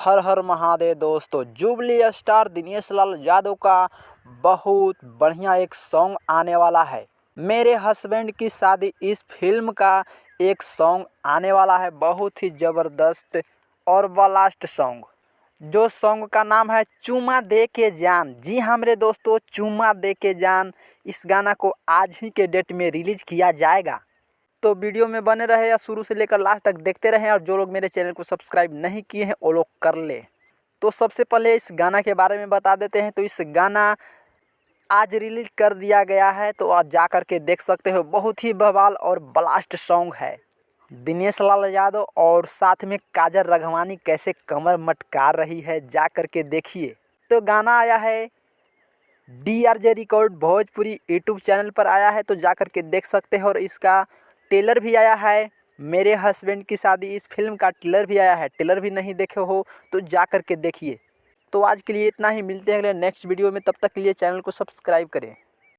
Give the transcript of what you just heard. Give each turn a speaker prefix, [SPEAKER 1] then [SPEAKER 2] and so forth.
[SPEAKER 1] हर हर महादेव दोस्तों। Jubilee star Dinesh Lal Yadav का बहुत बढ़िया एक सॉन्ग आने वाला है। मेरे हस्बैंड की शादी इस फिल्म का एक सॉन्ग आने वाला है, बहुत ही ज़बरदस्त और ब्लास्ट सॉन्ग। जो सॉन्ग का नाम है चुम्मा दे के जान। जी हाँ मेरे दोस्तों, चुम्मा दे के जान। इस गाना को आज ही के डेट में रिलीज किया जाएगा। तो वीडियो में बने रहे या शुरू से लेकर लास्ट तक देखते रहें। और जो लोग मेरे चैनल को सब्सक्राइब नहीं किए हैं वो लोग कर ले। तो सबसे पहले इस गाना के बारे में बता देते हैं। तो इस गाना आज रिलीज कर दिया गया है, तो आप जा कर के देख सकते हो। बहुत ही बवाल और ब्लास्ट सॉन्ग है। दिनेश लाल यादव और साथ में काजल राघवानी कैसे कमर मटका रही है, जा कर के देखिए। तो गाना आया है DRJ record Bhojpuri YouTube channel पर आया है, तो जा कर के देख सकते हो। और इसका टेलर भी आया है, मेरे हस्बैंड की शादी इस फिल्म का टेलर भी आया है। टेलर भी नहीं देखे हो तो जा कर के देखिए। तो आज के लिए इतना ही, मिलते हैं अगले नेक्स्ट वीडियो में। तब तक के लिए चैनल को सब्सक्राइब करें।